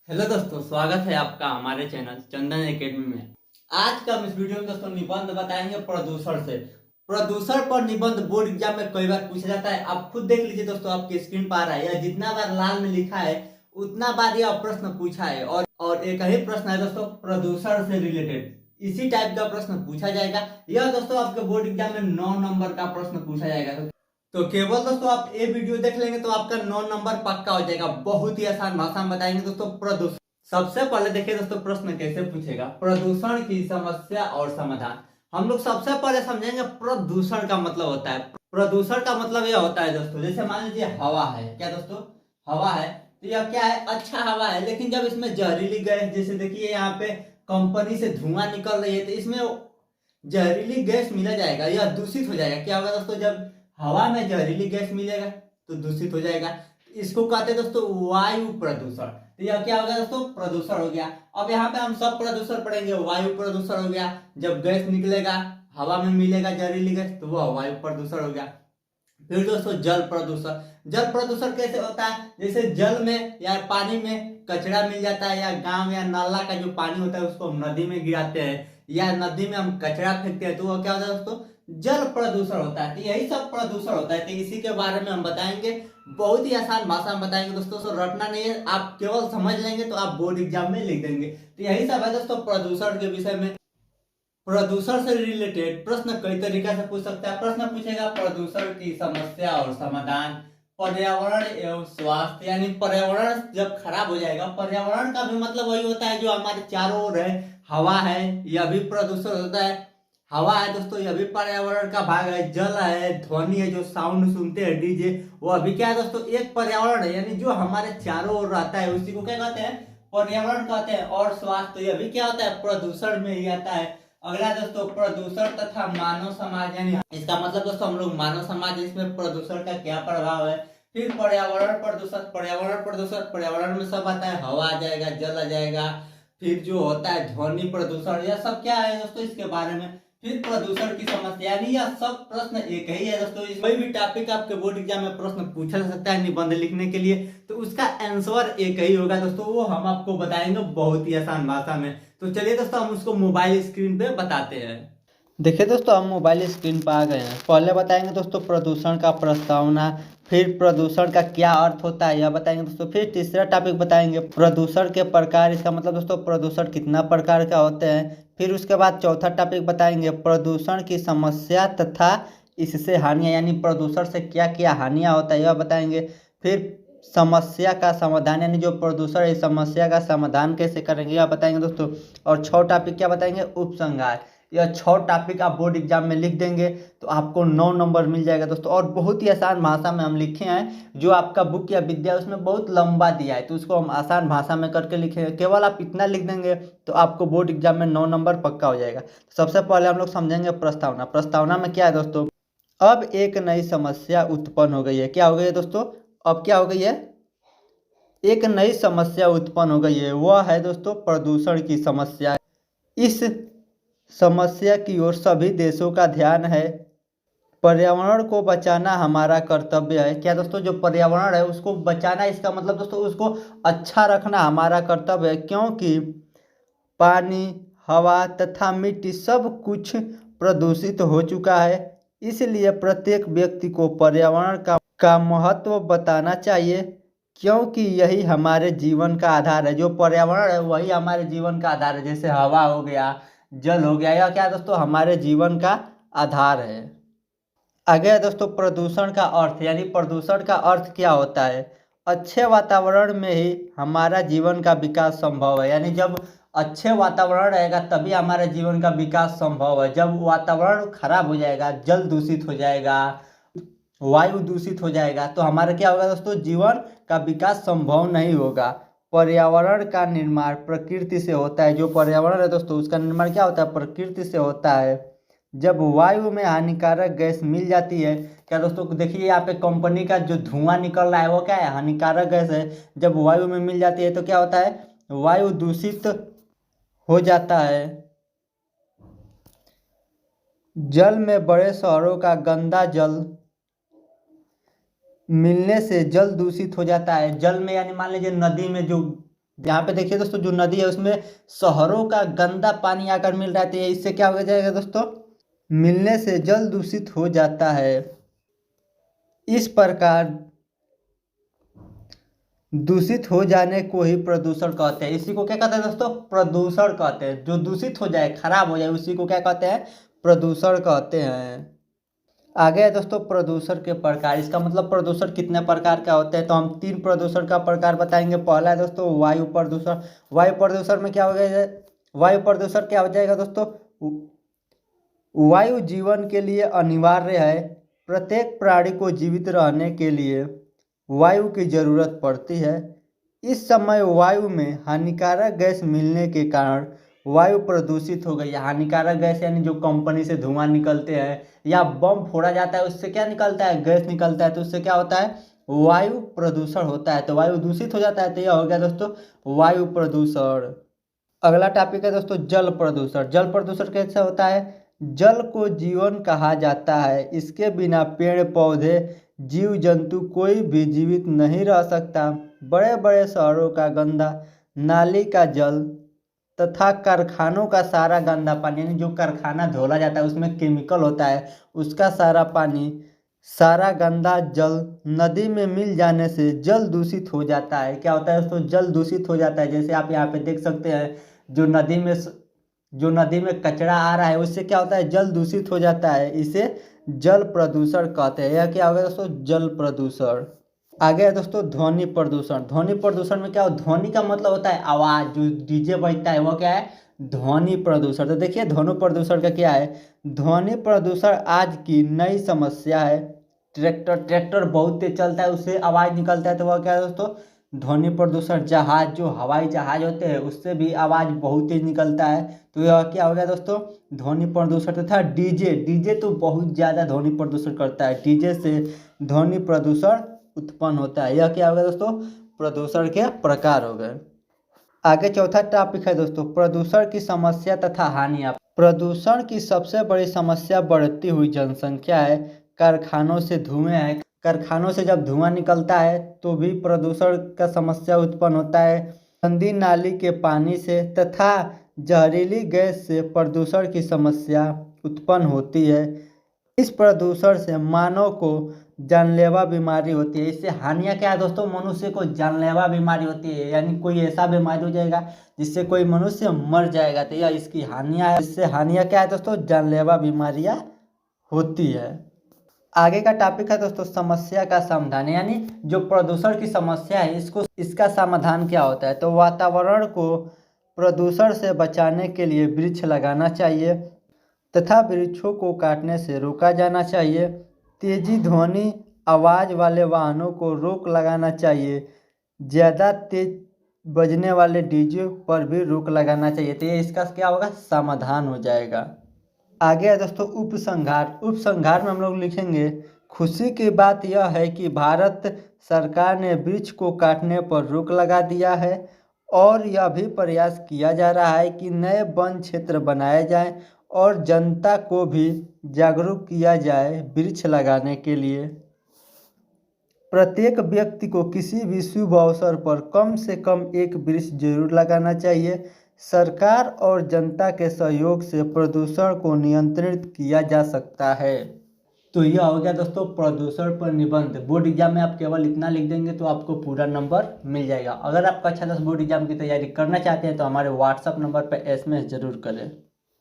Hello दोस्तों, स्वागत है आपका हमारे चैनल चंदन एकेडमी में। आज का हम इस वीडियो में दोस्तों निबंध बताएंगे प्रदूषण से। प्रदूषण पर निबंध बोर्ड एग्जाम में कई बार पूछा जाता है। आप खुद देख लीजिए दोस्तों, आपकी स्क्रीन पर आ रहा है। यह जितना बार लाल में लिखा है उतना बार यह प्रश्न पूछा है और एक ही प्रश्न है दोस्तों प्रदूषण से रिलेटेड। इसी टाइप का प्रश्न पूछा जाएगा। यह दोस्तों आपके बोर्ड एग्जाम में 9 नंबर का प्रश्न पूछा जाएगा। तो केवल दोस्तों आप ये वीडियो देख लेंगे तो आपका 9 नंबर पक्का हो जाएगा। बहुत ही आसान भाषा में बताएंगे दोस्तों प्रदूषण। सबसे पहले देखिए दोस्तों प्रश्न कैसे पूछेगा। प्रदूषण की समस्या और समाधान। हम लोग सबसे पहले समझेंगे प्रदूषण का मतलब होता है। प्रदूषण का मतलब यह होता है दोस्तों, जैसे मान लीजिए हवा है। क्या दोस्तों, हवा है तो यह क्या है, अच्छा हवा है, लेकिन जब इसमें जहरीली गैस, जैसे देखिए यहाँ पे कंपनी से धुआं निकल रही है तो इसमें जहरीली गैस मिला जाएगा, यह दूषित हो जाएगा। क्या होगा दोस्तों, जब हवा में जहरीली गैस मिलेगा तो दूषित हो जाएगा। इसको कहते हैं दोस्तों वायु प्रदूषण। तो यह क्या होगा दोस्तों, प्रदूषण हो गया। अब यहाँ पे हम सब प्रदूषण पढ़ेंगे। वायु प्रदूषण हो गया, जब गैस निकलेगा हवा में मिलेगा जहरीली गैस तो वह वायु प्रदूषण हो गया। फिर दोस्तों जल प्रदूषण। जल प्रदूषण कैसे होता है, जैसे जल में या पानी में कचरा मिल जाता है, या गांव या नाला का जो पानी होता है उसको हम नदी में गिराते हैं, या नदी में हम कचरा फेंकते हैं, तो वो क्या होता है दोस्तों, जल प्रदूषण होता है। तो यही सब प्रदूषण होता है। तो इसी के बारे में हम बताएंगे, बहुत ही आसान भाषा में बताएंगे दोस्तों। सो रटना नहीं है, आप केवल समझ लेंगे तो आप बोर्ड एग्जाम में लिख देंगे। तो यही सब है दोस्तों प्रदूषण के विषय में। प्रदूषण से रिलेटेड प्रश्न कई तरीके से पूछ सकता है। प्रश्न पूछेगा प्रदूषण की समस्या और समाधान, पर्यावरण एवं स्वास्थ्य। यानी पर्यावरण जब खराब हो जाएगा, पर्यावरण का भी मतलब वही होता है जो हमारे चारों ओर है। हवा है, यह भी प्रदूषण होता है। हवा है दोस्तों, यह भी पर्यावरण का भाग है। जल है, ध्वनि है, जो साउंड सुनते हैं डीजे, वो अभी क्या है दोस्तों, एक पर्यावरण है। यानी जो हमारे चारों ओर रहता है उसी को क्या कहते हैं, पर्यावरण कहते हैं। और स्वास्थ्य, यह भी क्या होता है, प्रदूषण में ही आता है। अगला दोस्तों प्रदूषण तथा मानव समाज। यानी इसका मतलब दोस्तों हम लोग मानव समाज, इसमें प्रदूषण का क्या प्रभाव है। फिर पर्यावरण प्रदूषण। पर्यावरण प्रदूषण, पर्यावरण में सब आता है, हवा आ जाएगा, जल आ जाएगा। फिर जो होता है ध्वनि प्रदूषण, यह सब क्या है दोस्तों इसके बारे में। फिर प्रदूषण की समस्या। यानी यह सब प्रश्न एक ही है दोस्तों। कोई भी टॉपिक आपके बोर्ड एग्जाम में प्रश्न पूछा जा सकता है निबंध लिखने के लिए, तो उसका आंसर एक ही होगा दोस्तों। वो हम आपको बताएंगे बहुत ही आसान भाषा में। तो चलिए दोस्तों हम उसको मोबाइल स्क्रीन पे बताते हैं। देखिए दोस्तों, हम मोबाइल स्क्रीन पर आ गए हैं। पहले बताएंगे दोस्तों प्रदूषण का प्रस्तावना, फिर प्रदूषण का क्या अर्थ होता है यह बताएंगे दोस्तों। फिर तीसरा टॉपिक बताएंगे प्रदूषण के प्रकार। इसका मतलब दोस्तों प्रदूषण कितना प्रकार का होते हैं। फिर उसके बाद चौथा टॉपिक बताएंगे प्रदूषण की समस्या तथा इससे हानियाँ। यानी प्रदूषण से क्या क्या हानियाँ होता है यह बताएंगे। फिर समस्या का समाधान, यानी जो प्रदूषण है इस समस्या का समाधान कैसे करेंगे यह बताएंगे दोस्तों। और 6 टॉपिक क्या बताएंगे, उपसंहार। यह 6 टॉपिक आप बोर्ड एग्जाम में लिख देंगे तो आपको 9 नंबर मिल जाएगा दोस्तों। और बहुत ही आसान भाषा में हम लिखे हैं। जो आपका बुक या विद्या उसमें बहुत लंबा दिया है, तो उसको हम आसान भाषा में करके लिखेंगे। केवल आप इतना लिख देंगे तो आपको बोर्ड एग्जाम में 9 नंबर पक्का हो जाएगा। सबसे पहले हम लोग समझेंगे प्रस्तावना। प्रस्तावना में क्या है दोस्तों, अब एक नई समस्या उत्पन्न हो गई है। क्या हो गई है दोस्तों, अब क्या हो गई है, एक नई समस्या उत्पन्न हो गई है। वह है दोस्तों प्रदूषण की समस्या। इस समस्या की ओर सभी देशों का ध्यान है। पर्यावरण को बचाना हमारा कर्तव्य है। क्या दोस्तों, जो पर्यावरण है उसको बचाना, इसका मतलब दोस्तों उसको अच्छा रखना हमारा कर्तव्य है। क्योंकि पानी, हवा तथा मिट्टी सब कुछ प्रदूषित हो चुका है। इसलिए प्रत्येक व्यक्ति को पर्यावरण का महत्व बताना चाहिए, क्योंकि यही हमारे जीवन का आधार है। जो पर्यावरण है वही हमारे जीवन का आधार है। जैसे हवा हो गया, जल हो गया, यह क्या दोस्तों हमारे जीवन का आधार है। आगे है दोस्तों प्रदूषण का अर्थ। यानी प्रदूषण का अर्थ क्या होता है, अच्छे वातावरण में ही हमारा जीवन का विकास संभव है। यानी जब अच्छे वातावरण रहेगा तभी हमारे जीवन का विकास संभव है। जब वातावरण खराब हो जाएगा, जल दूषित हो जाएगा, वायु दूषित हो जाएगा, तो हमारा क्या होगा दोस्तों, जीवन का विकास संभव नहीं होगा। पर्यावरण का निर्माण प्रकृति से होता है। जो पर्यावरण है दोस्तों उसका निर्माण क्या होता है, प्रकृति से होता है। जब वायु में हानिकारक गैस मिल जाती है, क्या दोस्तों देखिए यहाँ पे कंपनी का जो धुआं निकल रहा है वो क्या है, हानिकारक गैस है। जब वायु में मिल जाती है तो क्या होता है, वायु दूषित हो जाता है। जल में बड़े शहरों का गंदा जल मिलने से जल दूषित हो जाता है। जल में यानी मान लीजिए नदी में जो यहाँ पे देखिए दोस्तों, जो नदी है उसमें शहरों का गंदा पानी आकर मिल रहा है, तो इससे क्या हो जाएगा दोस्तों, मिलने से जल दूषित हो जाता है। इस प्रकार दूषित हो जाने को ही प्रदूषण कहते हैं। इसी को क्या कहते हैं दोस्तों, प्रदूषण कहते हैं। जो दूषित हो जाए, खराब हो जाए, उसी को क्या कहते हैं, प्रदूषण कहते हैं। आगे है दोस्तों प्रदूषण के प्रकार। इसका मतलब प्रदूषण कितने प्रकार का होते हैं, तो हम 3 प्रदूषण का प्रकार बताएंगे। पहला है दोस्तों वायु प्रदूषण। वायु प्रदूषण में क्या हो गया, वायु प्रदूषण क्या हो जाएगा दोस्तों, वायु जीवन के लिए अनिवार्य है। प्रत्येक प्राणी को जीवित रहने के लिए वायु की जरूरत पड़ती है। इस समय वायु में हानिकारक गैस मिलने के कारण वायु प्रदूषित हो गई है। हानिकारक गैस यानी जो कंपनी से धुआं निकलते हैं या बम फोड़ा जाता है, उससे क्या निकलता है, गैस निकलता है, तो उससे क्या होता है, वायु प्रदूषण होता है, तो वायु दूषित हो जाता है। तो यह हो गया दोस्तों वायु प्रदूषण। अगला टॉपिक है दोस्तों जल प्रदूषण। जल प्रदूषण कैसे होता है, जल को जीवन कहा जाता है। इसके बिना पेड़ पौधे जीव जंतु कोई भी जीवित नहीं रह सकता। बड़े बड़े शहरों का गंदा नाली का जल तथा कारखानों का सारा गंदा पानी, यानी जो कारखाना धोला जाता है उसमें केमिकल होता है, उसका सारा पानी, सारा गंदा जल नदी में मिल जाने से जल दूषित हो जाता है। क्या होता है दोस्तों, जल दूषित हो जाता है। जैसे आप यहाँ पे देख सकते हैं, जो नदी में कचरा आ रहा है, उससे क्या होता है, जल दूषित हो जाता है। इसे जल प्रदूषण कहते हैं। यह क्या होगा दोस्तों, जल प्रदूषण। आगे है दोस्तों ध्वनि प्रदूषण। ध्वनि प्रदूषण में क्या हो, ध्वनि का मतलब होता है आवाज़, जो डीजे बजता है, वो क्या है, ध्वनि प्रदूषण। तो देखिए ध्वनि प्रदूषण का क्या है, ध्वनि प्रदूषण आज की नई समस्या है। ट्रैक्टर बहुत तेज चलता है, उससे आवाज़ निकलता है, तो वह क्या है दोस्तों, ध्वनि प्रदूषण। जहाज, जो हवाई जहाज होते हैं, उससे भी आवाज़ बहुत तेज निकलता है, तो यह क्या हो गया दोस्तों, ध्वनि प्रदूषण। तथा डीजे तो बहुत ज़्यादा ध्वनि प्रदूषण करता है। डीजे से ध्वनि प्रदूषण उत्पन्न होता है। यह क्या हो गया दोस्तों, प्रदूषण के प्रकार हो गए। आगे चौथा टॉपिक है दोस्तों प्रदूषण की समस्या तथा हानियाँ। प्रदूषण की सबसे बड़ी समस्या बढ़ती हुई जनसंख्या है। कारखानों से धुएं है, कारखानों से जब धुआं निकलता है तो भी प्रदूषण का समस्या उत्पन्न होता है। गंदी नाली के पानी से तथा जहरीली गैस से प्रदूषण की समस्या उत्पन्न होती है। इस प्रदूषण से मानव को जानलेवा बीमारी होती है। इससे हानियाँ क्या है दोस्तों, मनुष्य को जानलेवा बीमारी होती है, यानी कोई ऐसा बीमारी हो जाएगा जिससे कोई मनुष्य मर जाएगा, तो यह इसकी हानियाँ है। इससे हानियाँ क्या है दोस्तों, जानलेवा बीमारियाँ होती है। आगे का टॉपिक है दोस्तों समस्या का समाधान, यानी जो प्रदूषण की समस्या है, इसका समाधान क्या होता है। तो वातावरण को प्रदूषण से बचाने के लिए वृक्ष लगाना चाहिए तथा वृक्षों को काटने से रोका जाना चाहिए। तेजी ध्वनि आवाज़ वाले वाहनों को रोक लगाना चाहिए। ज़्यादा तेज बजने वाले डीजे पर भी रोक लगाना चाहिए। तो ये इसका क्या होगा, समाधान हो जाएगा। आगे है दोस्तों उपसंहार। उपसंहार में हम लोग लिखेंगे, खुशी की बात यह है कि भारत सरकार ने वृक्ष को काटने पर रोक लगा दिया है और यह भी प्रयास किया जा रहा है कि नए वन क्षेत्र बनाए जाएं और जनता को भी जागरूक किया जाए वृक्ष लगाने के लिए। प्रत्येक व्यक्ति को किसी भी शुभ अवसर पर कम से कम एक वृक्ष जरूर लगाना चाहिए। सरकार और जनता के सहयोग से प्रदूषण को नियंत्रित किया जा सकता है। तो यह हो गया दोस्तों प्रदूषण पर निबंध। बोर्ड एग्जाम में आप केवल इतना लिख देंगे तो आपको पूरा नंबर मिल जाएगा। अगर आप कक्षा 10 बोर्ड एग्जाम की तैयारी करना चाहते हैं तो हमारे व्हाट्सएप नंबर पर SMS जरूर करें।